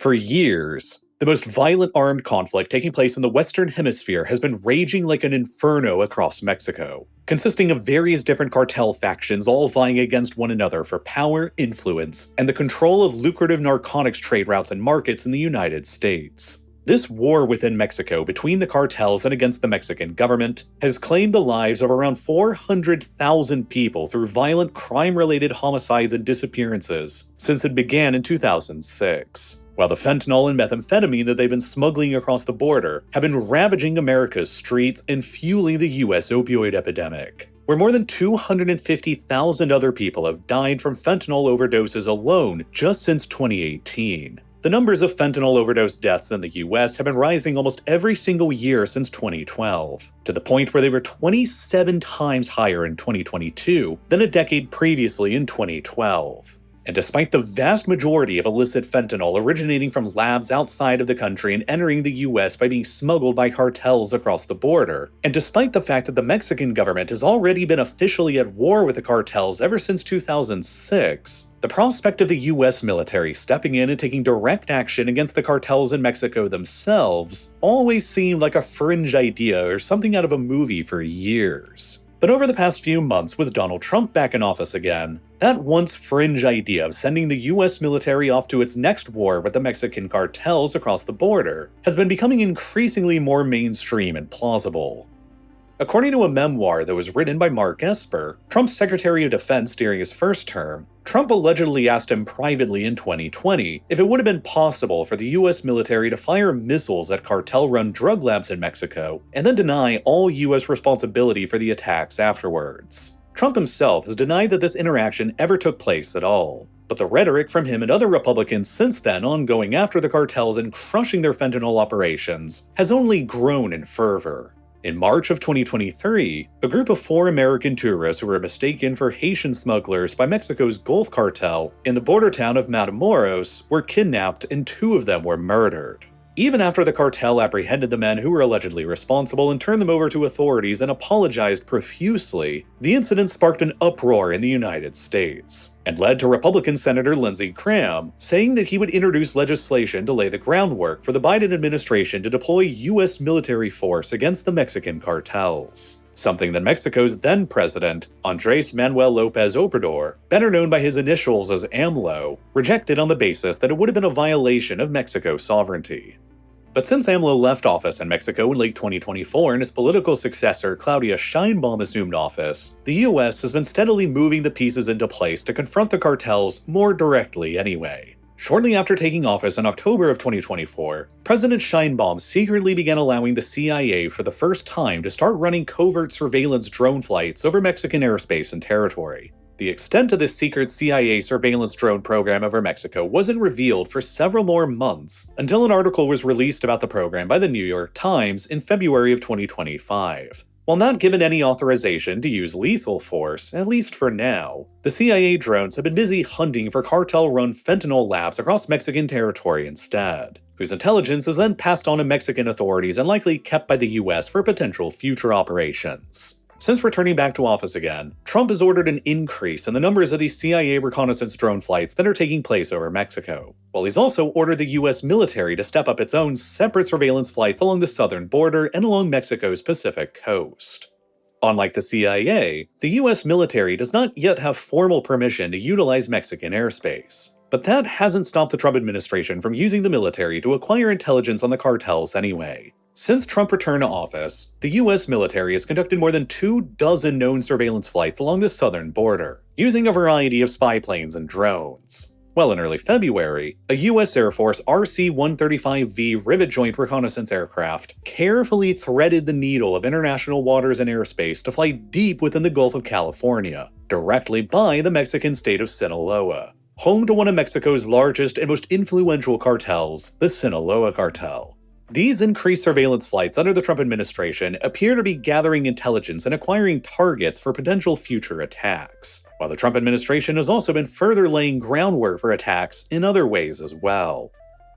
For years, the most violent armed conflict taking place in the Western Hemisphere has been raging like an inferno across Mexico, consisting of various different cartel factions all vying against one another for power, influence, and the control of lucrative narcotics trade routes and markets in the United States. This war within Mexico between the cartels and against the Mexican government has claimed the lives of around 400,000 people through violent crime-related homicides and disappearances since it began in 2006. While the fentanyl and methamphetamine that they've been smuggling across the border have been ravaging America's streets and fueling the US opioid epidemic, where more than 250,000 other people have died from fentanyl overdoses alone just since 2018. The numbers of fentanyl overdose deaths in the US have been rising almost every single year since 2012, to the point where they were 27 times higher in 2022 than a decade previously in 2012. And despite the vast majority of illicit fentanyl originating from labs outside of the country and entering the US by being smuggled by cartels across the border, and despite the fact that the Mexican government has already been officially at war with the cartels ever since 2006, the prospect of the US military stepping in and taking direct action against the cartels in Mexico themselves always seemed like a fringe idea or something out of a movie for years. But over the past few months, with Donald Trump back in office again, that once fringe idea of sending the US military off to its next war with the Mexican cartels across the border has been becoming increasingly more mainstream and plausible. According to a memoir that was written by Mark Esper, Trump's Secretary of Defense during his first term, Trump allegedly asked him privately in 2020 if it would have been possible for the US military to fire missiles at cartel-run drug labs in Mexico and then deny all US responsibility for the attacks afterwards. Trump himself has denied that this interaction ever took place at all, but the rhetoric from him and other Republicans since then on going after the cartels and crushing their fentanyl operations has only grown in fervor. In March of 2023, a group of 4 American tourists who were mistaken for Haitian smugglers by Mexico's Gulf Cartel in the border town of Matamoros were kidnapped and 2 of them were murdered. Even after the cartel apprehended the men who were allegedly responsible and turned them over to authorities and apologized profusely, the incident sparked an uproar in the United States, and led to Republican Senator Lindsey Graham saying that he would introduce legislation to lay the groundwork for the Biden administration to deploy US military force against the Mexican cartels. Something that Mexico's then-president, Andrés Manuel López Obrador, better known by his initials as AMLO, rejected on the basis that it would have been a violation of Mexico's sovereignty. But since AMLO left office in Mexico in late 2024 and his political successor Claudia Sheinbaum assumed office, the US has been steadily moving the pieces into place to confront the cartels more directly anyway. Shortly after taking office in October of 2024, President Sheinbaum secretly began allowing the CIA for the first time to start running covert surveillance drone flights over Mexican airspace and territory. The extent of this secret CIA surveillance drone program over Mexico wasn't revealed for several more months until an article was released about the program by the New York Times in February of 2025. While not given any authorization to use lethal force, at least for now, the CIA drones have been busy hunting for cartel-run fentanyl labs across Mexican territory instead, whose intelligence is then passed on to Mexican authorities and likely kept by the US for potential future operations. Since returning back to office again, Trump has ordered an increase in the numbers of these CIA reconnaissance drone flights that are taking place over Mexico, while he's also ordered the US military to step up its own separate surveillance flights along the southern border and along Mexico's Pacific coast. Unlike the CIA, the US military does not yet have formal permission to utilize Mexican airspace, but that hasn't stopped the Trump administration from using the military to acquire intelligence on the cartels anyway. Since Trump returned to office, the US military has conducted more than 24 known surveillance flights along the southern border, using a variety of spy planes and drones. Well, in early February, a US Air Force RC-135V rivet joint reconnaissance aircraft carefully threaded the needle of international waters and airspace to fly deep within the Gulf of California, directly by the Mexican state of Sinaloa, home to one of Mexico's largest and most influential cartels, the Sinaloa Cartel. These increased surveillance flights under the Trump administration appear to be gathering intelligence and acquiring targets for potential future attacks, while the Trump administration has also been further laying groundwork for attacks in other ways as well.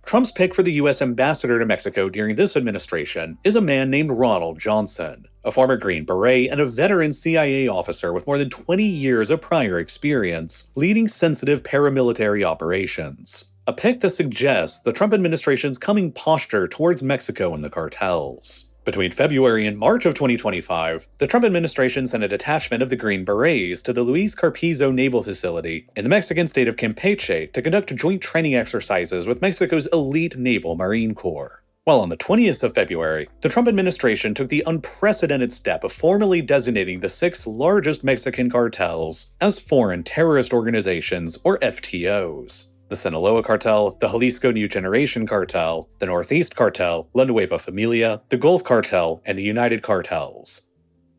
Trump's pick for the US ambassador to Mexico during this administration is a man named Ronald Johnson, a former Green Beret and a veteran CIA officer with more than 20 years of prior experience leading sensitive paramilitary operations. a pick that suggests the Trump administration's coming posture towards Mexico and the cartels. Between February and March of 2025, the Trump administration sent a detachment of the Green Berets to the Luis Carpizo Naval Facility in the Mexican state of Campeche to conduct joint training exercises with Mexico's elite naval Marine Corps. While on the 20th of February, the Trump administration took the unprecedented step of formally designating the 6 largest Mexican cartels as foreign terrorist organizations, or FTOs. The Sinaloa Cartel, the Jalisco New Generation Cartel, the Northeast Cartel, La Nueva Familia, the Gulf Cartel, and the United Cartels.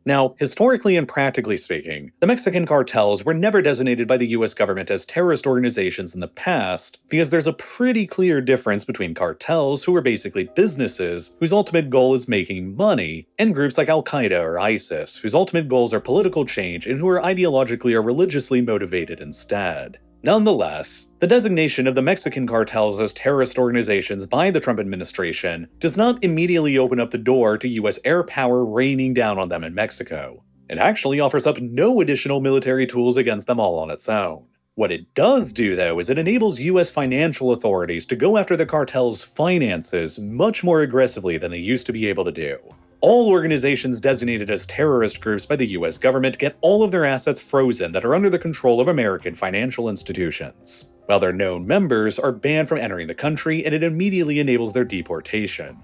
Now, historically and practically speaking, the Mexican cartels were never designated by the US government as terrorist organizations in the past because there's a pretty clear difference between cartels, who are basically businesses whose ultimate goal is making money, and groups like Al-Qaeda or ISIS, whose ultimate goals are political change and who are ideologically or religiously motivated instead. Nonetheless, the designation of the Mexican cartels as terrorist organizations by the Trump administration does not immediately open up the door to US air power raining down on them in Mexico. It actually offers up no additional military tools against them all on its own. What it does do, though, is it enables US financial authorities to go after the cartel's finances much more aggressively than they used to be able to do. All organizations designated as terrorist groups by the US government get all of their assets frozen that are under the control of American financial institutions, while their known members are banned from entering the country, and it immediately enables their deportation.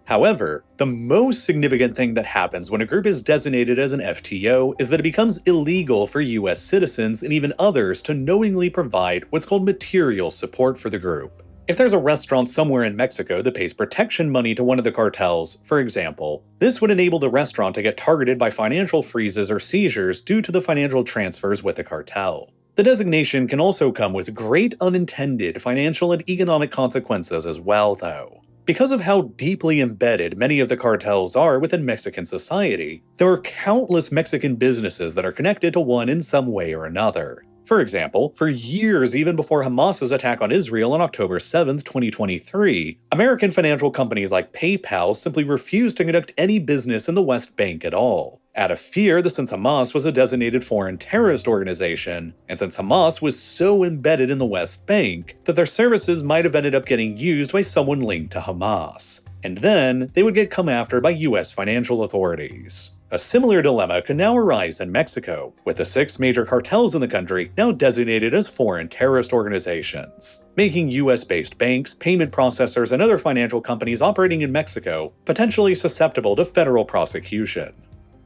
However, the most significant thing that happens when a group is designated as an FTO is that it becomes illegal for US citizens and even others to knowingly provide what's called material support for the group. If there's a restaurant somewhere in Mexico that pays protection money to one of the cartels, for example, this would enable the restaurant to get targeted by financial freezes or seizures due to the financial transfers with the cartel. The designation can also come with great unintended financial and economic consequences as well, though. Because of how deeply embedded many of the cartels are within Mexican society, there are countless Mexican businesses that are connected to one in some way or another. For example, for years even before Hamas's attack on Israel on October 7, 2023, American financial companies like PayPal simply refused to conduct any business in the West Bank at all, out of fear that since Hamas was a designated foreign terrorist organization, and since Hamas was so embedded in the West Bank, that their services might have ended up getting used by someone linked to Hamas, and then they would get come after by US financial authorities. A similar dilemma could now arise in Mexico, with the 6 major cartels in the country now designated as foreign terrorist organizations, making US-based banks, payment processors, and other financial companies operating in Mexico potentially susceptible to federal prosecution.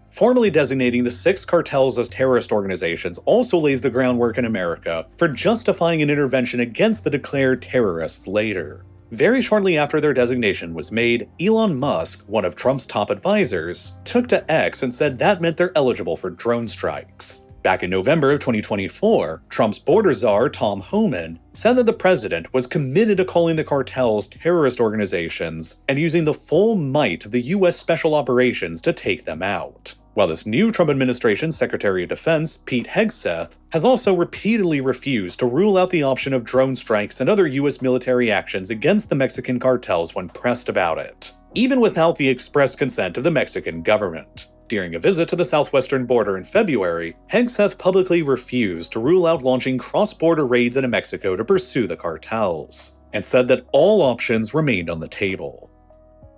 Formally designating the 6 cartels as terrorist organizations also lays the groundwork in America for justifying an intervention against the declared terrorists later. Very shortly after their designation was made, Elon Musk, one of Trump's top advisors, took to X and said that meant they're eligible for drone strikes. Back in November of 2024, Trump's border czar, Tom Homan, said that the president was committed to calling the cartels terrorist organizations and using the full might of the US Special Operations to take them out. While this new Trump administration's Secretary of Defense, Pete Hegseth, has also repeatedly refused to rule out the option of drone strikes and other US military actions against the Mexican cartels when pressed about it, even without the express consent of the Mexican government. During a visit to the southwestern border in February, Hegseth publicly refused to rule out launching cross-border raids into Mexico to pursue the cartels, and said that all options remained on the table.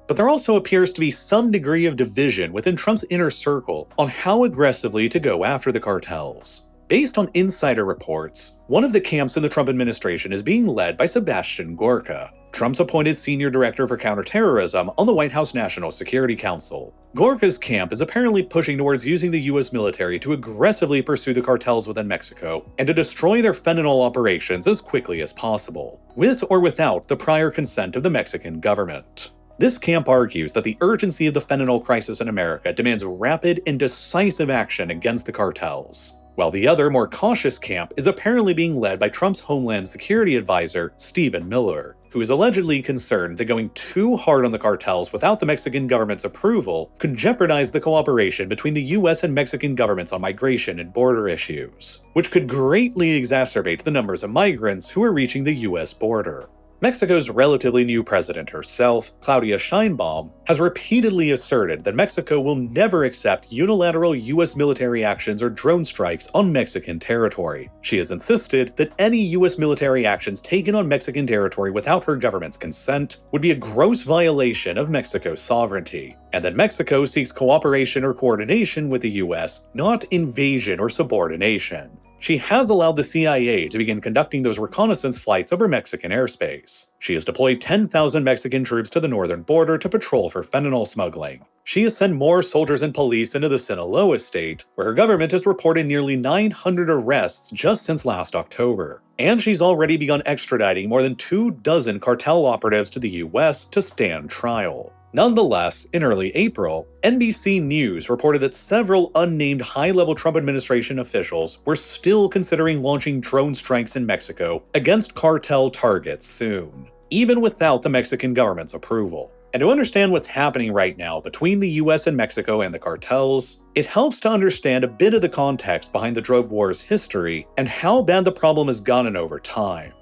But there also appears to be some degree of division within Trump's inner circle on how aggressively to go after the cartels. Based on insider reports, one of the camps in the Trump administration is being led by Sebastian Gorka, Trump's appointed senior director for counterterrorism on the White House National Security Council. Gorka's camp is apparently pushing towards using the US military to aggressively pursue the cartels within Mexico and to destroy their fentanyl operations as quickly as possible, with or without the prior consent of the Mexican government. This camp argues that the urgency of the fentanyl crisis in America demands rapid and decisive action against the cartels, while the other, more cautious camp is apparently being led by Trump's Homeland Security advisor, Stephen Miller, who is allegedly concerned that going too hard on the cartels without the Mexican government's approval could jeopardize the cooperation between the US and Mexican governments on migration and border issues, which could greatly exacerbate the numbers of migrants who are reaching the US border. Mexico's relatively new president herself, Claudia Sheinbaum, has repeatedly asserted that Mexico will never accept unilateral US military actions or drone strikes on Mexican territory. She has insisted that any US military actions taken on Mexican territory without her government's consent would be a gross violation of Mexico's sovereignty, and that Mexico seeks cooperation or coordination with the US, not invasion or subordination. She has allowed the CIA to begin conducting those reconnaissance flights over Mexican airspace. She has deployed 10,000 Mexican troops to the northern border to patrol for fentanyl smuggling. She has sent more soldiers and police into the Sinaloa state, where her government has reported nearly 900 arrests just since last October. And she's already begun extraditing more than 24 cartel operatives to the US to stand trial. Nonetheless, in early April, NBC News reported that several unnamed high-level Trump administration officials were still considering launching drone strikes in Mexico against cartel targets soon, even without the Mexican government's approval. And to understand what's happening right now between the US and Mexico and the cartels, it helps to understand a bit of the context behind the drug war's history and how bad the problem has gotten over time.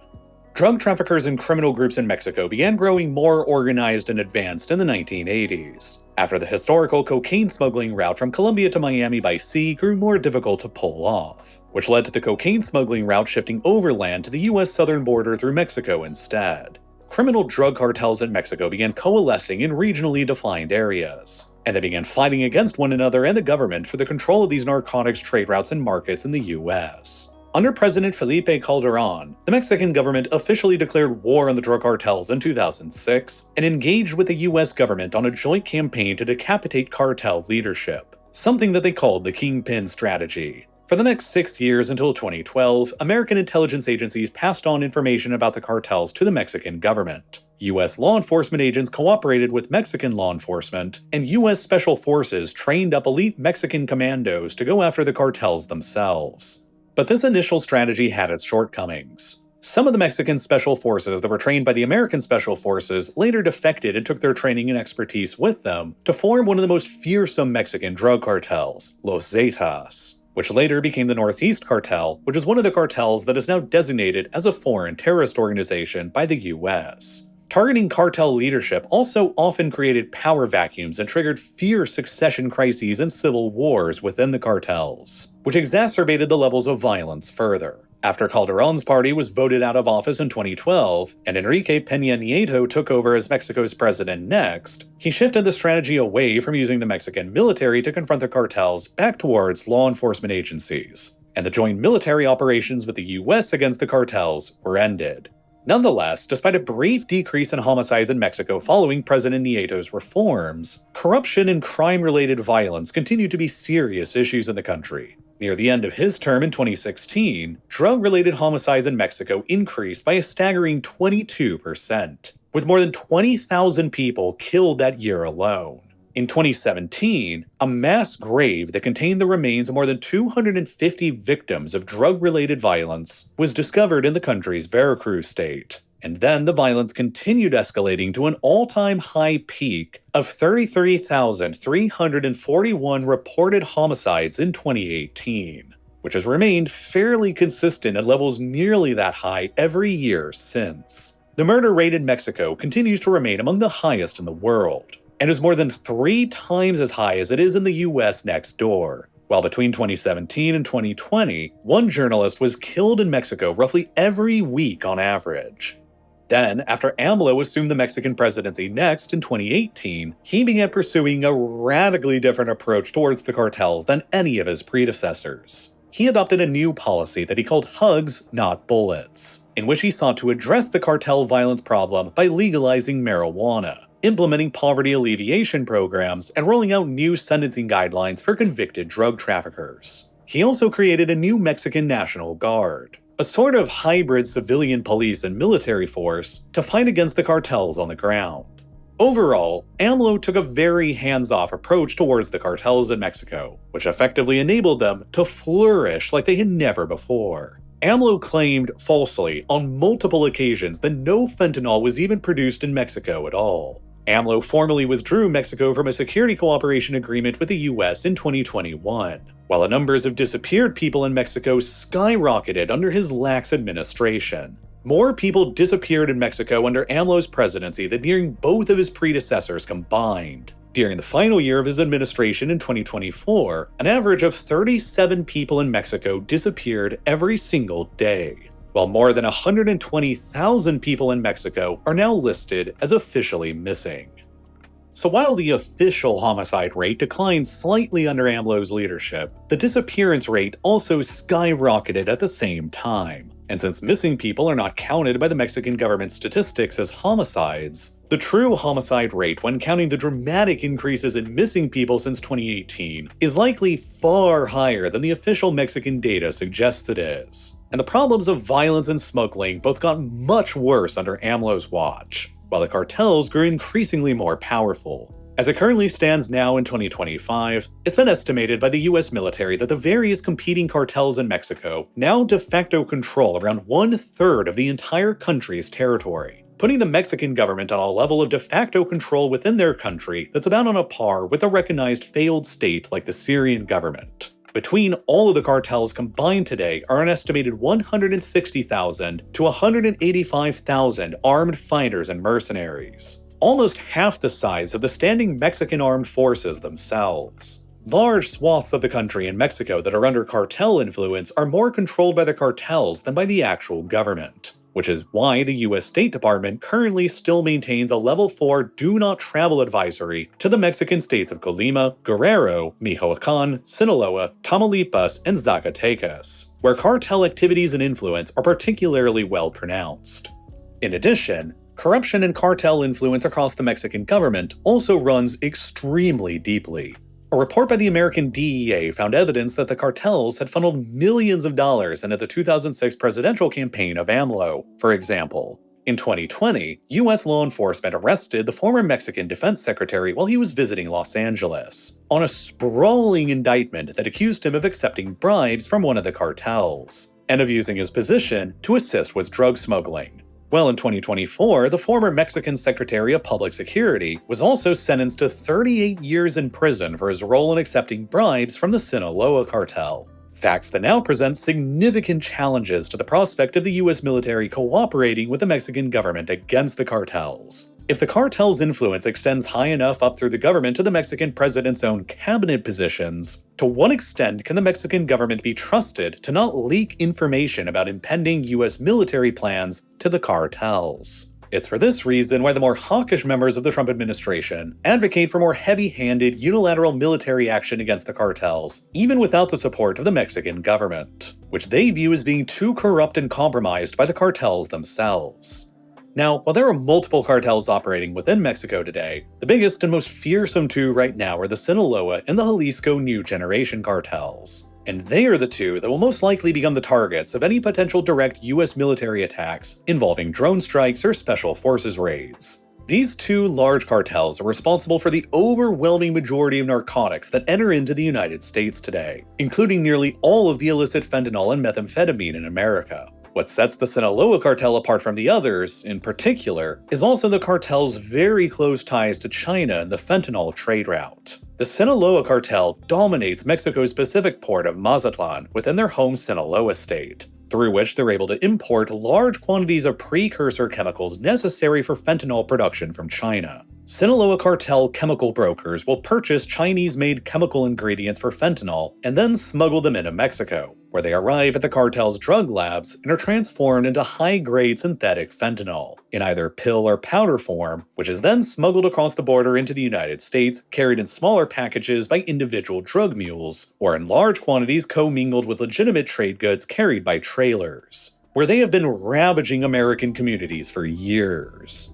Drug traffickers and criminal groups in Mexico began growing more organized and advanced in the 1980s, after the historical cocaine smuggling route from Colombia to Miami by sea grew more difficult to pull off, which led to the cocaine smuggling route shifting overland to the US southern border through Mexico instead. Criminal drug cartels in Mexico began coalescing in regionally defined areas, and they began fighting against one another and the government for the control of these narcotics trade routes and markets in the US. Under President Felipe Calderón, the Mexican government officially declared war on the drug cartels in 2006 and engaged with the US government on a joint campaign to decapitate cartel leadership, something that they called the Kingpin Strategy. For the next 6 years until 2012, American intelligence agencies passed on information about the cartels to the Mexican government. US law enforcement agents cooperated with Mexican law enforcement, and US Special Forces trained up elite Mexican commandos to go after the cartels themselves. But this initial strategy had its shortcomings. Some of the Mexican special forces that were trained by the American Special Forces later defected and took their training and expertise with them to form one of the most fearsome Mexican drug cartels, Los Zetas, which later became the Northeast Cartel, which is one of the cartels that is now designated as a foreign terrorist organization by the US. Targeting cartel leadership also often created power vacuums and triggered fierce succession crises and civil wars within the cartels, which exacerbated the levels of violence further. After Calderón's party was voted out of office in 2012, and Enrique Peña Nieto took over as Mexico's president next, he shifted the strategy away from using the Mexican military to confront the cartels back towards law enforcement agencies, and the joint military operations with the US against the cartels were ended. Nonetheless, despite a brief decrease in homicides in Mexico following President Nieto's reforms, corruption and crime-related violence continue to be serious issues in the country. Near the end of his term in 2016, drug-related homicides in Mexico increased by a staggering 22%, with more than 20,000 people killed that year alone. In 2017, a mass grave that contained the remains of more than 250 victims of drug-related violence was discovered in the country's Veracruz state. And then the violence continued escalating to an all-time high peak of 33,341 reported homicides in 2018, which has remained fairly consistent at levels nearly that high every year since. The murder rate in Mexico continues to remain among the highest in the world, and is more than 3 times as high as it is in the US next door. While between 2017 and 2020, one journalist was killed in Mexico roughly every week on average. Then, after AMLO assumed the Mexican presidency next in 2018, he began pursuing a radically different approach towards the cartels than any of his predecessors. He adopted a new policy that he called Hugs, Not Bullets, in which he sought to address the cartel violence problem by legalizing marijuana, implementing poverty alleviation programs, and rolling out new sentencing guidelines for convicted drug traffickers. He also created a new Mexican National Guard, a sort of hybrid civilian police and military force to fight against the cartels on the ground. Overall, AMLO took a very hands-off approach towards the cartels in Mexico, which effectively enabled them to flourish like they had never before. AMLO claimed, falsely, on multiple occasions that no fentanyl was even produced in Mexico at all. AMLO formally withdrew Mexico from a security cooperation agreement with the US in 2021, while the numbers of disappeared people in Mexico skyrocketed under his lax administration. More people disappeared in Mexico under AMLO's presidency than during both of his predecessors combined. During the final year of his administration in 2024, an average of 37 people in Mexico disappeared every single day, while more than 120,000 people in Mexico are now listed as officially missing. So while the official homicide rate declined slightly under AMLO's leadership, the disappearance rate also skyrocketed at the same time. And since missing people are not counted by the Mexican government statistics as homicides, the true homicide rate when counting the dramatic increases in missing people since 2018 is likely far higher than the official Mexican data suggests it is. And the problems of violence and smuggling both got much worse under AMLO's watch, while the cartels grew increasingly more powerful. As it currently stands now in 2025, it's been estimated by the US military that the various competing cartels in Mexico now de facto control around 1/3 of the entire country's territory, putting the Mexican government on a level of de facto control within their country that's about on a par with a recognized failed state like the Syrian government. Between all of the cartels combined today are an estimated 160,000 to 185,000 armed fighters and mercenaries, almost half the size of the standing Mexican armed forces themselves. Large swaths of the country in Mexico that are under cartel influence are more controlled by the cartels than by the actual government, which is why the US State Department currently still maintains a Level 4 Do Not Travel advisory to the Mexican states of Colima, Guerrero, Michoacán, Sinaloa, Tamaulipas, and Zacatecas, where cartel activities and influence are particularly well pronounced. In addition, corruption and cartel influence across the Mexican government also runs extremely deeply. A report by the American DEA found evidence that the cartels had funneled millions of dollars into the 2006 presidential campaign of AMLO, for example. In 2020, US law enforcement arrested the former Mexican defense secretary while he was visiting Los Angeles, on a sprawling indictment that accused him of accepting bribes from one of the cartels, and of using his position to assist with drug smuggling. Well, in 2024, the former Mexican Secretary of Public Security was also sentenced to 38 years in prison for his role in accepting bribes from the Sinaloa cartel. Facts that now present significant challenges to the prospect of the US military cooperating with the Mexican government against the cartels. If the cartel's influence extends high enough up through the government to the Mexican president's own cabinet positions, to what extent can the Mexican government be trusted to not leak information about impending US military plans to the cartels? It's for this reason why the more hawkish members of the Trump administration advocate for more heavy-handed unilateral military action against the cartels, even without the support of the Mexican government, which they view as being too corrupt and compromised by the cartels themselves. Now, while there are multiple cartels operating within Mexico today, the biggest and most fearsome two right now are the Sinaloa and the Jalisco New Generation cartels. And they are the two that will most likely become the targets of any potential direct US military attacks involving drone strikes or special forces raids. These two large cartels are responsible for the overwhelming majority of narcotics that enter into the United States today, including nearly all of the illicit fentanyl and methamphetamine in America. What sets the Sinaloa cartel apart from the others, in particular, is also the cartel's very close ties to China and the fentanyl trade route. The Sinaloa cartel dominates Mexico's Pacific port of Mazatlan within their home Sinaloa state, through which they're able to import large quantities of precursor chemicals necessary for fentanyl production from China. Sinaloa cartel chemical brokers will purchase Chinese-made chemical ingredients for fentanyl and then smuggle them into Mexico, where they arrive at the cartel's drug labs and are transformed into high-grade synthetic fentanyl, in either pill or powder form, which is then smuggled across the border into the United States, carried in smaller packages by individual drug mules, or in large quantities commingled with legitimate trade goods carried by trailers, where they have been ravaging American communities for years.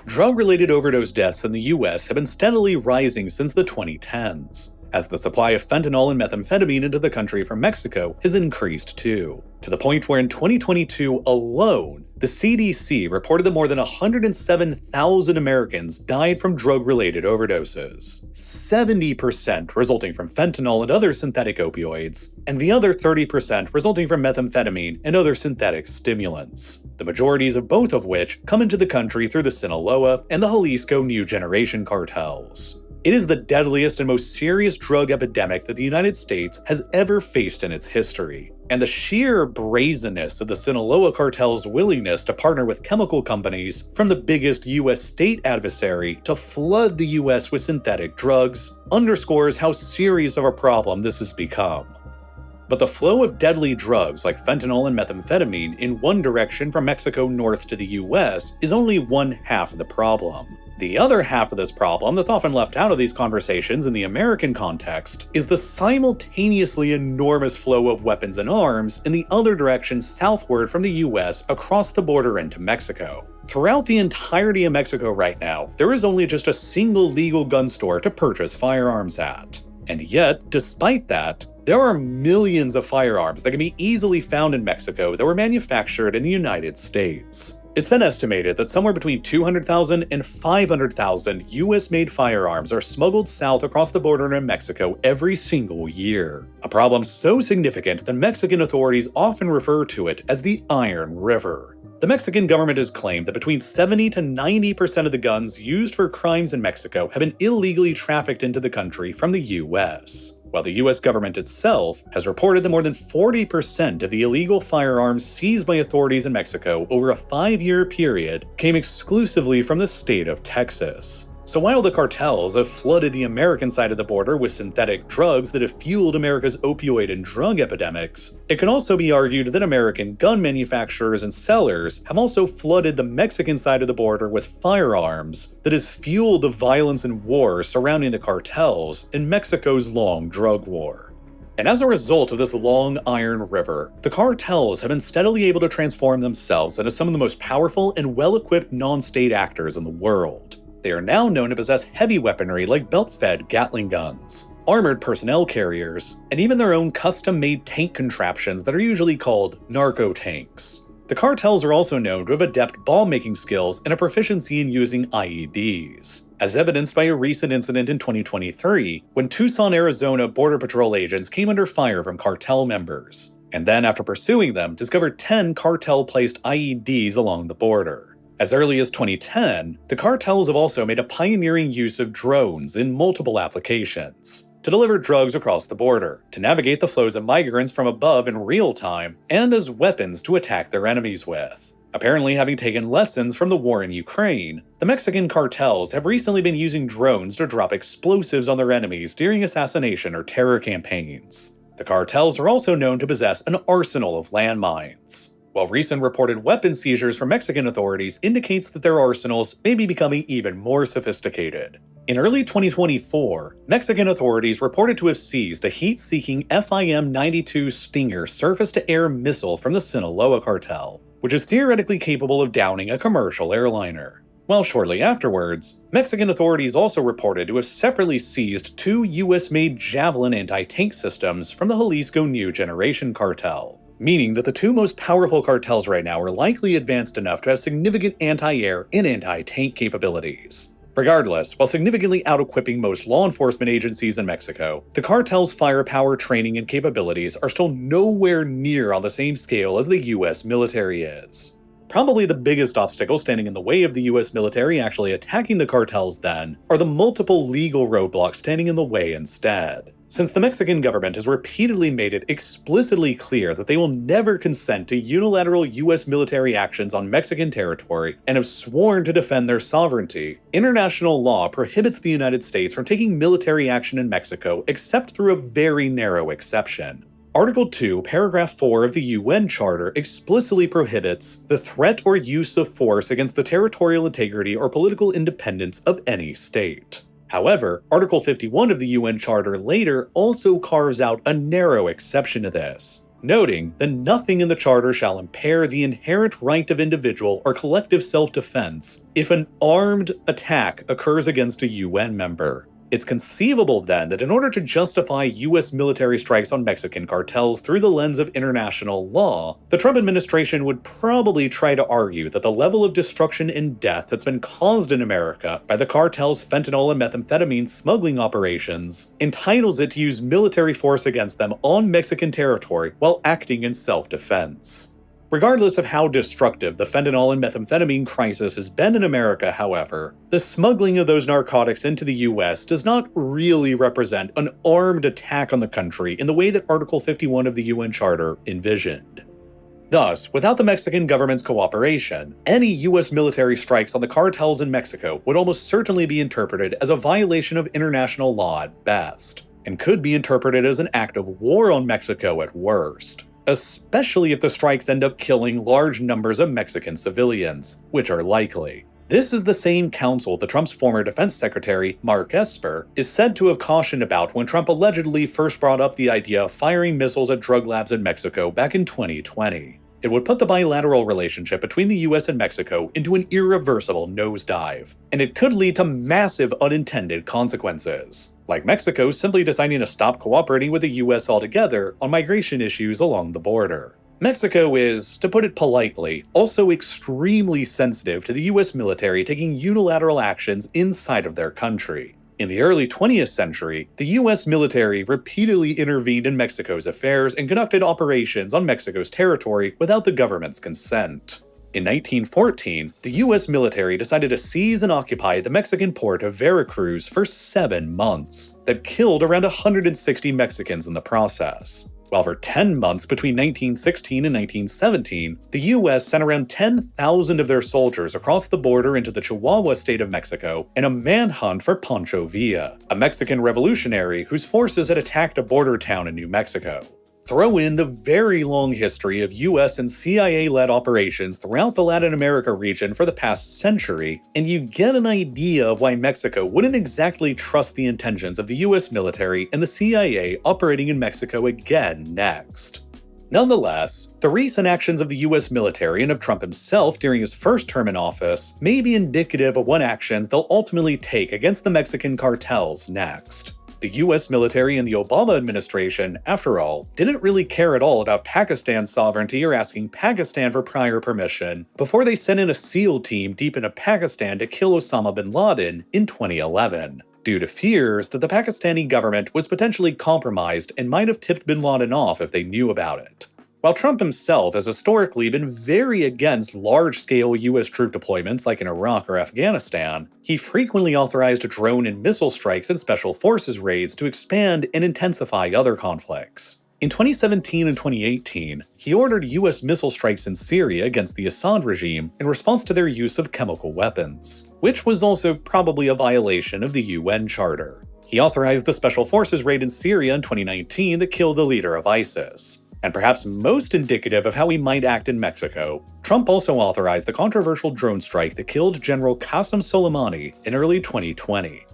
Drug-related overdose deaths in the US have been steadily rising since the 2010s, as the supply of fentanyl and methamphetamine into the country from Mexico has increased too, to the point where in 2022 alone, the CDC reported that more than 107,000 Americans died from drug-related overdoses, 70% resulting from fentanyl and other synthetic opioids, and the other 30% resulting from methamphetamine and other synthetic stimulants, the majorities of both of which come into the country through the Sinaloa and the Jalisco New Generation cartels. It is the deadliest and most serious drug epidemic that the United States has ever faced in its history. And the sheer brazenness of the Sinaloa cartel's willingness to partner with chemical companies from the biggest US state adversary to flood the US with synthetic drugs underscores how serious of a problem this has become. But the flow of deadly drugs like fentanyl and methamphetamine in one direction from Mexico north to the US is only one half of the problem. The other half of this problem that's often left out of these conversations in the American context is the simultaneously enormous flow of weapons and arms in the other direction southward from the US across the border into Mexico. Throughout the entirety of Mexico right now, there is only just a single legal gun store to purchase firearms at. And yet, despite that, there are millions of firearms that can be easily found in Mexico that were manufactured in the United States. It's been estimated that somewhere between 200,000 and 500,000 US-made firearms are smuggled south across the border in Mexico every single year. A problem so significant that Mexican authorities often refer to it as the Iron River. The Mexican government has claimed that between 70 to 90% of the guns used for crimes in Mexico have been illegally trafficked into the country from the US. While the US government itself has reported that more than 40% of the illegal firearms seized by authorities in Mexico over a 5-year period came exclusively from the state of Texas. So while the cartels have flooded the American side of the border with synthetic drugs that have fueled America's opioid and drug epidemics, it can also be argued that American gun manufacturers and sellers have also flooded the Mexican side of the border with firearms that has fueled the violence and war surrounding the cartels in Mexico's long drug war. And as a result of this long Iron River, the cartels have been steadily able to transform themselves into some of the most powerful and well-equipped non-state actors in the world. They are now known to possess heavy weaponry like belt-fed Gatling guns, armored personnel carriers, and even their own custom-made tank contraptions that are usually called narco-tanks. The cartels are also known to have adept bomb-making skills and a proficiency in using IEDs, as evidenced by a recent incident in 2023 when Tucson, Arizona Border Patrol agents came under fire from cartel members, and then after pursuing them, discovered 10 cartel-placed IEDs along the border. As early as 2010, the cartels have also made a pioneering use of drones in multiple applications to deliver drugs across the border, to navigate the flows of migrants from above in real time, and as weapons to attack their enemies with. Apparently, having taken lessons from the war in Ukraine, the Mexican cartels have recently been using drones to drop explosives on their enemies during assassination or terror campaigns. The cartels are also known to possess an arsenal of landmines, while recent reported weapons seizures from Mexican authorities indicates that their arsenals may be becoming even more sophisticated. In early 2024, Mexican authorities reported to have seized a heat-seeking FIM-92 Stinger surface-to-air missile from the Sinaloa cartel, which is theoretically capable of downing a commercial airliner. While shortly afterwards, Mexican authorities also reported to have separately seized 2 US-made Javelin anti-tank systems from the Jalisco New Generation cartel, meaning that the 2 most powerful cartels right now are likely advanced enough to have significant anti-air and anti-tank capabilities. Regardless, while significantly out-equipping most law enforcement agencies in Mexico, the cartel's firepower, training, and capabilities are still nowhere near on the same scale as the US military is. Probably the biggest obstacle standing in the way of the US military actually attacking the cartels then are the multiple legal roadblocks standing in the way instead. Since the Mexican government has repeatedly made it explicitly clear that they will never consent to unilateral US military actions on Mexican territory and have sworn to defend their sovereignty, international law prohibits the United States from taking military action in Mexico except through a very narrow exception. Article 2, Paragraph 4 of the UN Charter explicitly prohibits the threat or use of force against the territorial integrity or political independence of any state. However, Article 51 of the UN Charter later also carves out a narrow exception to this, noting that nothing in the Charter shall impair the inherent right of individual or collective self-defense if an armed attack occurs against a UN member. It's conceivable then that in order to justify US military strikes on Mexican cartels through the lens of international law, the Trump administration would probably try to argue that the level of destruction and death that's been caused in America by the cartel's fentanyl and methamphetamine smuggling operations entitles it to use military force against them on Mexican territory while acting in self-defense. Regardless of how destructive the fentanyl and methamphetamine crisis has been in America, however, the smuggling of those narcotics into the US does not really represent an armed attack on the country in the way that Article 51 of the UN Charter envisioned. Thus, without the Mexican government's cooperation, any US military strikes on the cartels in Mexico would almost certainly be interpreted as a violation of international law at best, and could be interpreted as an act of war on Mexico at worst, especially if the strikes end up killing large numbers of Mexican civilians, which are likely. This is the same counsel that Trump's former defense secretary, Mark Esper, is said to have cautioned about when Trump allegedly first brought up the idea of firing missiles at drug labs in Mexico back in 2020. It would put the bilateral relationship between the US and Mexico into an irreversible nosedive, and it could lead to massive unintended consequences, like Mexico simply deciding to stop cooperating with the US altogether on migration issues along the border. Mexico is, to put it politely, also extremely sensitive to the US military taking unilateral actions inside of their country. In the early 20th century, the US military repeatedly intervened in Mexico's affairs and conducted operations on Mexico's territory without the government's consent. In 1914, the US military decided to seize and occupy the Mexican port of Veracruz for 7 months, that killed around 160 Mexicans in the process. While for 10 months between 1916 and 1917, the US sent around 10,000 of their soldiers across the border into the Chihuahua state of Mexico in a manhunt for Pancho Villa, a Mexican revolutionary whose forces had attacked a border town in New Mexico. Throw in the very long history of US and CIA-led operations throughout the Latin America region for the past century, and you get an idea of why Mexico wouldn't exactly trust the intentions of the US military and the CIA operating in Mexico again next. Nonetheless, the recent actions of the US military and of Trump himself during his first term in office may be indicative of what actions they'll ultimately take against the Mexican cartels next. The US military and the Obama administration, after all, didn't really care at all about Pakistan's sovereignty or asking Pakistan for prior permission before they sent in a SEAL team deep into Pakistan to kill Osama bin Laden in 2011, due to fears that the Pakistani government was potentially compromised and might have tipped bin Laden off if they knew about it. While Trump himself has historically been very against large-scale US troop deployments like in Iraq or Afghanistan, he frequently authorized drone and missile strikes and special forces raids to expand and intensify other conflicts. In 2017 and 2018, he ordered US missile strikes in Syria against the Assad regime in response to their use of chemical weapons, which was also probably a violation of the UN Charter. He authorized the special forces raid in Syria in 2019 that killed the leader of ISIS. And perhaps most indicative of how he might act in Mexico, Trump also authorized the controversial drone strike that killed General Qasem Soleimani in early 2020.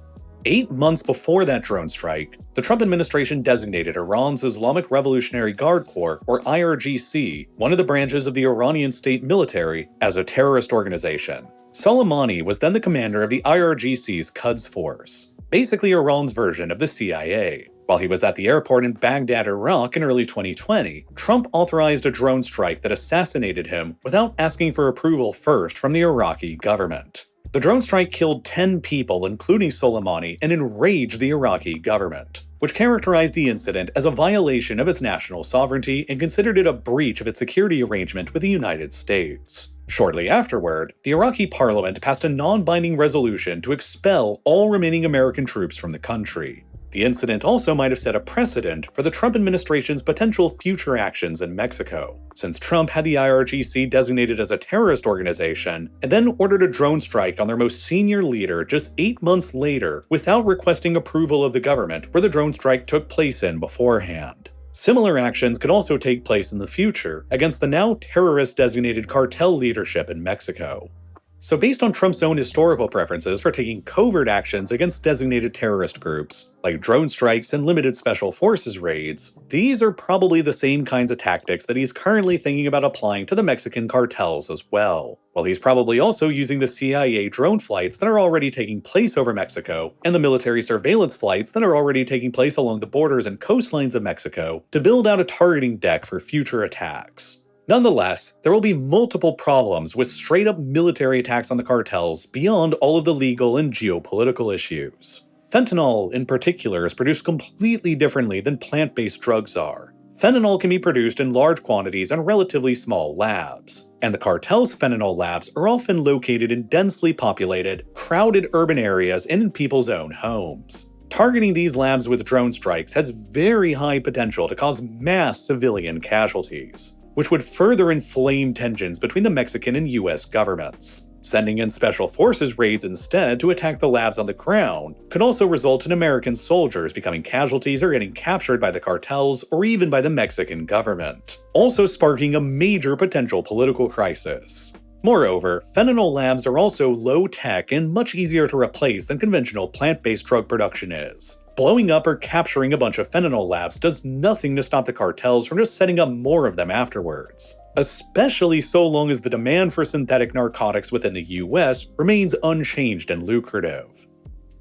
8 months before that drone strike, the Trump administration designated Iran's Islamic Revolutionary Guard Corps, or IRGC, one of the branches of the Iranian state military, as a terrorist organization. Soleimani was then the commander of the IRGC's Quds Force, basically Iran's version of the CIA. While he was at the airport in Baghdad, Iraq in early 2020, Trump authorized a drone strike that assassinated him without asking for approval first from the Iraqi government. The drone strike killed 10 people, including Soleimani, and enraged the Iraqi government, which characterized the incident as a violation of its national sovereignty and considered it a breach of its security arrangement with the United States. Shortly afterward, the Iraqi parliament passed a non-binding resolution to expel all remaining American troops from the country. The incident also might have set a precedent for the Trump administration's potential future actions in Mexico, since Trump had the IRGC designated as a terrorist organization and then ordered a drone strike on their most senior leader just 8 months later without requesting approval of the government where the drone strike took place in beforehand. Similar actions could also take place in the future against the now terrorist-designated cartel leadership in Mexico. So based on Trump's own historical preferences for taking covert actions against designated terrorist groups, like drone strikes and limited special forces raids, these are probably the same kinds of tactics that he's currently thinking about applying to the Mexican cartels as well. While he's probably also using the CIA drone flights that are already taking place over Mexico, and the military surveillance flights that are already taking place along the borders and coastlines of Mexico to build out a targeting deck for future attacks. Nonetheless, there will be multiple problems with straight-up military attacks on the cartels beyond all of the legal and geopolitical issues. Fentanyl, in particular, is produced completely differently than plant-based drugs are. Fentanyl can be produced in large quantities in relatively small labs, and the cartel's fentanyl labs are often located in densely populated, crowded urban areas and in people's own homes. Targeting these labs with drone strikes has very high potential to cause mass civilian casualties, which would further inflame tensions between the Mexican and US governments. Sending in special forces raids instead to attack the labs on the ground could also result in American soldiers becoming casualties or getting captured by the cartels or even by the Mexican government, also sparking a major potential political crisis. Moreover, fentanyl labs are also low-tech and much easier to replace than conventional plant-based drug production is. Blowing up or capturing a bunch of fentanyl labs does nothing to stop the cartels from just setting up more of them afterwards, especially so long as the demand for synthetic narcotics within the US remains unchanged and lucrative.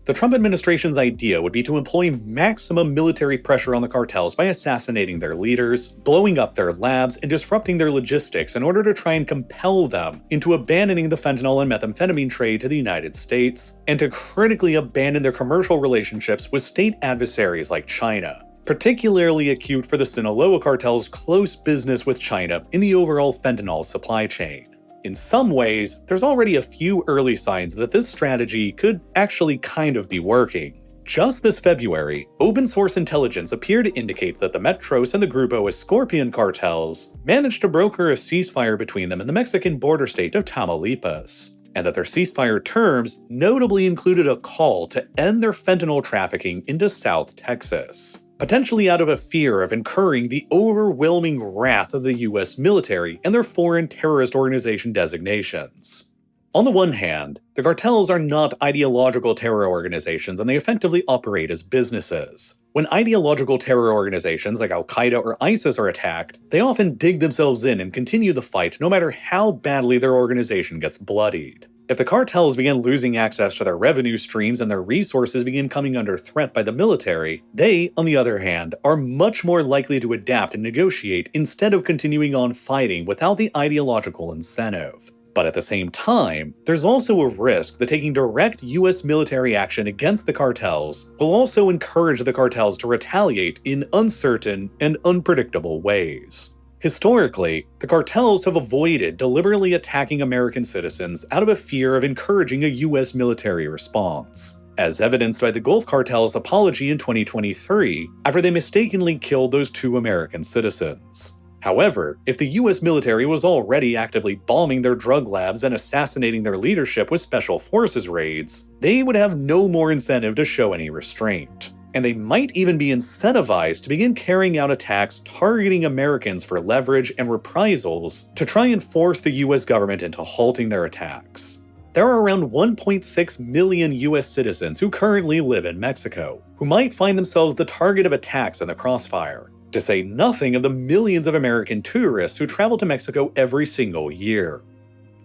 The Trump administration's idea would be to employ maximum military pressure on the cartels by assassinating their leaders, blowing up their labs, and disrupting their logistics in order to try and compel them into abandoning the fentanyl and methamphetamine trade to the United States, and to critically abandon their commercial relationships with state adversaries like China. Particularly acute for the Sinaloa cartel's close business with China in the overall fentanyl supply chain. In some ways, there's already a few early signs that this strategy could actually kind of be working. Just this February, open source intelligence appeared to indicate that the Metros and the Grupo Escorpion cartels managed to broker a ceasefire between them in the Mexican border state of Tamaulipas, and that their ceasefire terms notably included a call to end their fentanyl trafficking into South Texas, potentially out of a fear of incurring the overwhelming wrath of the US military and their foreign terrorist organization designations. On the one hand, the cartels are not ideological terror organizations and they effectively operate as businesses. When ideological terror organizations like Al-Qaeda or ISIS are attacked, they often dig themselves in and continue the fight no matter how badly their organization gets bloodied. If the cartels begin losing access to their revenue streams and their resources begin coming under threat by the military, they, on the other hand, are much more likely to adapt and negotiate instead of continuing on fighting without the ideological incentive. But at the same time, there's also a risk that taking direct US military action against the cartels will also encourage the cartels to retaliate in uncertain and unpredictable ways. Historically, the cartels have avoided deliberately attacking American citizens out of a fear of encouraging a US military response, as evidenced by the Gulf Cartel's apology in 2023 after they mistakenly killed those 2 American citizens. However, if the US military was already actively bombing their drug labs and assassinating their leadership with special forces raids, they would have no more incentive to show any restraint. And they might even be incentivized to begin carrying out attacks targeting Americans for leverage and reprisals to try and force the US government into halting their attacks. There are around 1.6 million US citizens who currently live in Mexico, who might find themselves the target of attacks in the crossfire, to say nothing of the millions of American tourists who travel to Mexico every single year.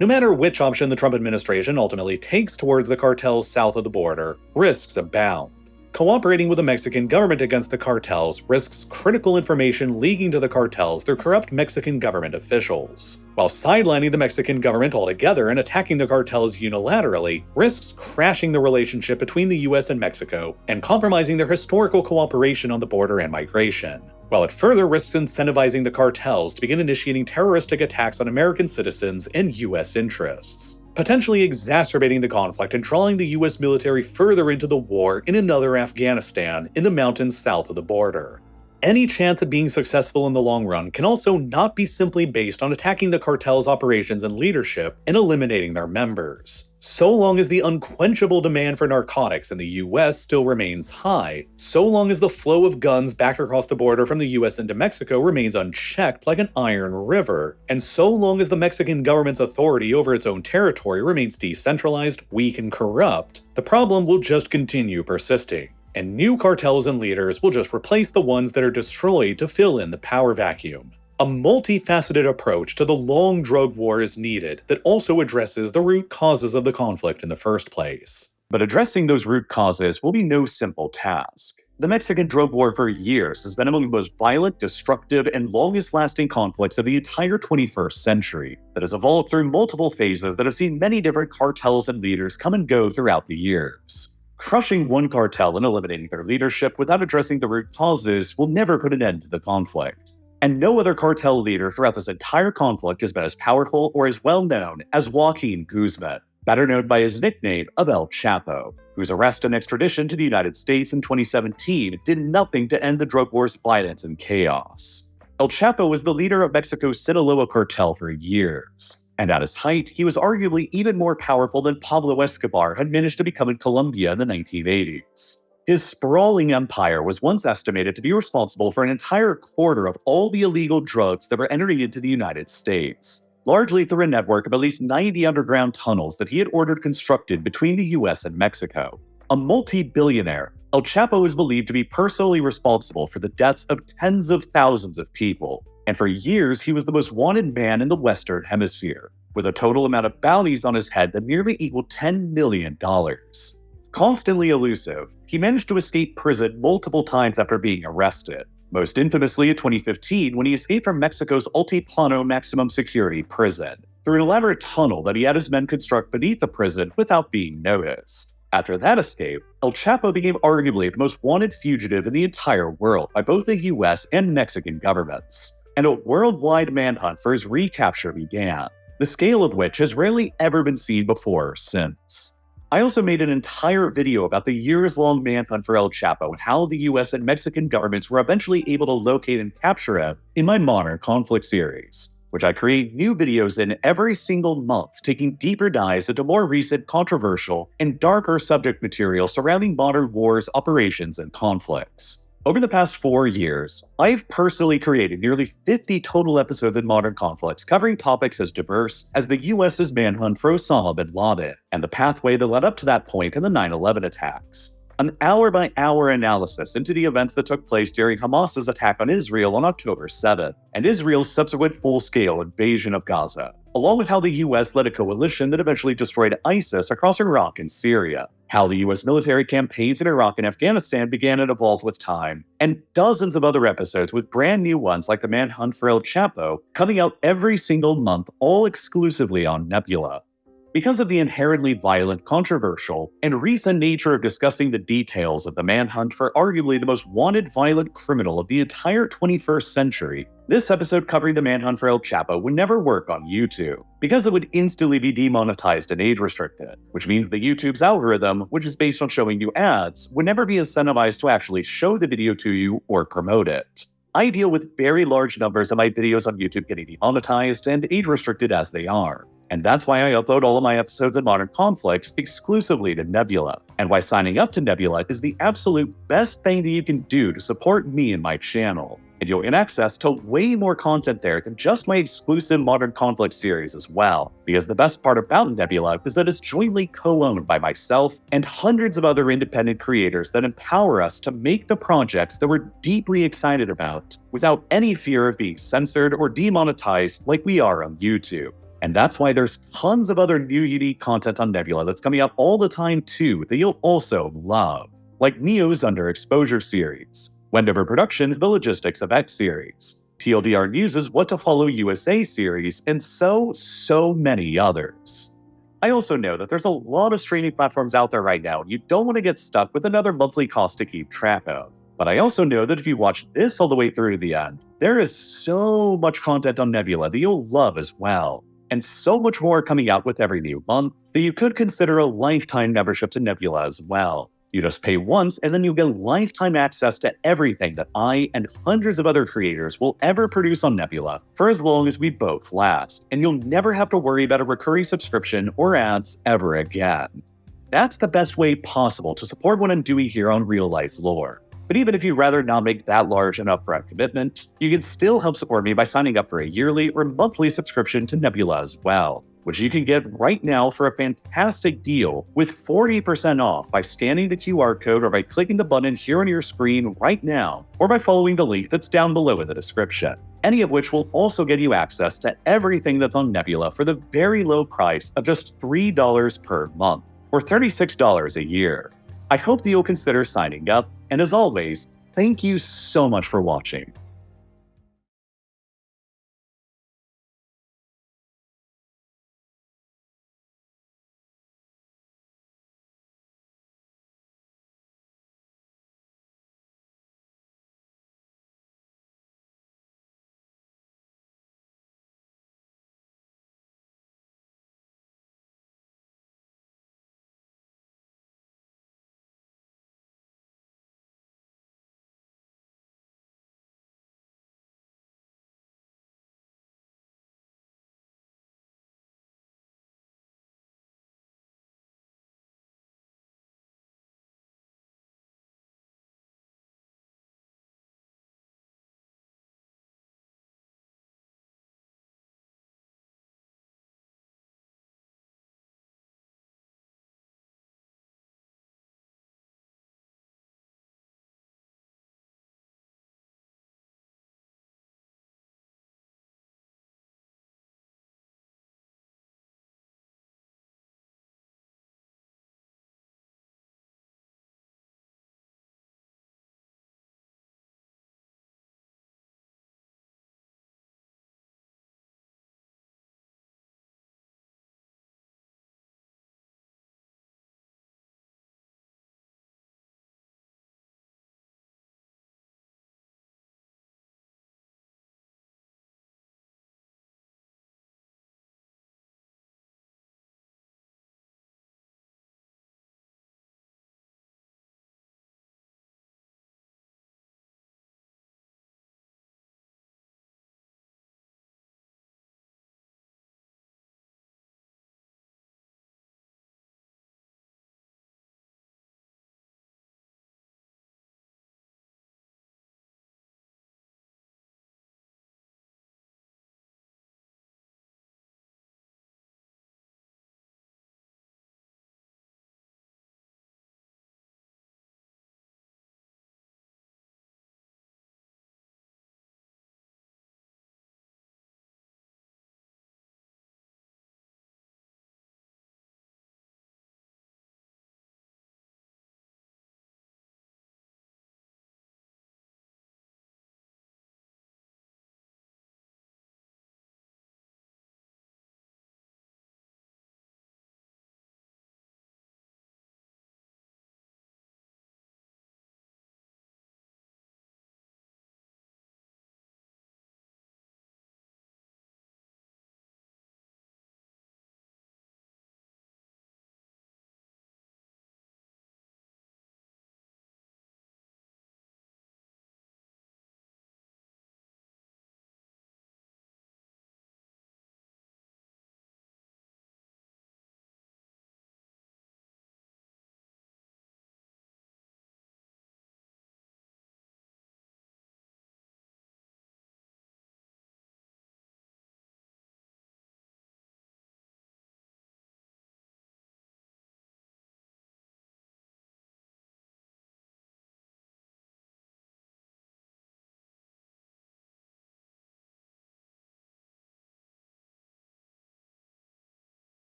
No matter which option the Trump administration ultimately takes towards the cartels south of the border, risks abound. Cooperating with the Mexican government against the cartels risks critical information leaking to the cartels through corrupt Mexican government officials, while sidelining the Mexican government altogether and attacking the cartels unilaterally risks crashing the relationship between the US and Mexico and compromising their historical cooperation on the border and migration, while it further risks incentivizing the cartels to begin initiating terroristic attacks on American citizens and US interests, potentially exacerbating the conflict and drawing the US military further into the war in another Afghanistan in the mountains south of the border. Any chance of being successful in the long run can also not be simply based on attacking the cartel's operations and leadership and eliminating their members. So long as the unquenchable demand for narcotics in the US still remains high, so long as the flow of guns back across the border from the US into Mexico remains unchecked like an iron river, and so long as the Mexican government's authority over its own territory remains decentralized, weak, and corrupt, the problem will just continue persisting, and new cartels and leaders will just replace the ones that are destroyed to fill in the power vacuum. A multifaceted approach to the long drug war is needed that also addresses the root causes of the conflict in the first place. But addressing those root causes will be no simple task. The Mexican drug war for years has been among the most violent, destructive, and longest-lasting conflicts of the entire 21st century that has evolved through multiple phases that have seen many different cartels and leaders come and go throughout the years. Crushing one cartel and eliminating their leadership without addressing the root causes will never put an end to the conflict. And no other cartel leader throughout this entire conflict has been as powerful or as well known as Joaquin Guzman, better known by his nickname of El Chapo, whose arrest and extradition to the United States in 2017 did nothing to end the drug war's violence and chaos. El Chapo was the leader of Mexico's Sinaloa cartel for years, and at his height, he was arguably even more powerful than Pablo Escobar had managed to become in Colombia in the 1980s. His sprawling empire was once estimated to be responsible for an entire quarter of all the illegal drugs that were entering into the United States, largely through a network of at least 90 underground tunnels that he had ordered constructed between the US and Mexico. A multi-billionaire, El Chapo is believed to be personally responsible for the deaths of tens of thousands of people, and for years he was the most wanted man in the Western Hemisphere, with a total amount of bounties on his head that nearly equaled $10 million. Constantly elusive, he managed to escape prison multiple times after being arrested, most infamously in 2015 when he escaped from Mexico's Altiplano maximum security prison, through an elaborate tunnel that he had his men construct beneath the prison without being noticed. After that escape, El Chapo became arguably the most wanted fugitive in the entire world by both the US and Mexican governments, and a worldwide manhunt for his recapture began, the scale of which has rarely ever been seen before or since. I also made an entire video about the years-long manhunt for El Chapo and how the US and Mexican governments were eventually able to locate and capture him in my Modern Conflict series, which I create new videos in every single month, taking deeper dives into more recent, controversial, and darker subject material surrounding modern wars, operations, and conflicts. Over the past 4 years, I've personally created nearly 50 total episodes in Modern Conflicts covering topics as diverse as the US's manhunt for Osama bin Laden and the pathway that led up to that point in the 9/11 attacks. An hour-by-hour analysis into the events that took place during Hamas's attack on Israel on October 7th, and Israel's subsequent full-scale invasion of Gaza, along with how the US led a coalition that eventually destroyed ISIS across Iraq and Syria, how the US military campaigns in Iraq and Afghanistan began and evolved with time, and dozens of other episodes with brand new ones like the manhunt for El Chapo coming out every single month, all exclusively on Nebula. Because of the inherently violent, controversial, and recent nature of discussing the details of the manhunt for arguably the most wanted violent criminal of the entire 21st century, this episode covering the manhunt for El Chapo would never work on YouTube, because it would instantly be demonetized and age-restricted, which means that YouTube's algorithm, which is based on showing you ads, would never be incentivized to actually show the video to you or promote it. I deal with very large numbers of my videos on YouTube getting demonetized and age-restricted as they are. And that's why I upload all of my episodes of Modern Conflicts exclusively to Nebula, and why signing up to Nebula is the absolute best thing that you can do to support me and my channel. And you'll get access to way more content there than just my exclusive Modern Conflict series as well, because the best part about Nebula is that it's jointly co-owned by myself and hundreds of other independent creators that empower us to make the projects that we're deeply excited about without any fear of being censored or demonetized like we are on YouTube. And that's why there's tons of other new unique content on Nebula that's coming out all the time too that you'll also love, like Neo's Underexposure series, Wendover Productions' The Logistics of X series, TLDR News' What to Follow USA series, and so many others. I also know that there's a lot of streaming platforms out there right now, and you don't want to get stuck with another monthly cost to keep track of. But I also know that if you watch this all the way through to the end, there is so much content on Nebula that you'll love as well, and so much more coming out with every new month that you could consider a lifetime membership to Nebula as well. You just pay once and then you get lifetime access to everything that I and hundreds of other creators will ever produce on Nebula for as long as we both last, and you'll never have to worry about a recurring subscription or ads ever again. That's the best way possible to support what I'm doing here on RealLifeLore. But even if you'd rather not make that large an upfront commitment, you can still help support me by signing up for a yearly or monthly subscription to Nebula as well, which you can get right now for a fantastic deal with 40% off by scanning the QR code or by clicking the button here on your screen right now, or by following the link that's down below in the description, any of which will also get you access to everything that's on Nebula for the very low price of just $3 per month, or $36 a year. I hope that you'll consider signing up, and as always, thank you so much for watching.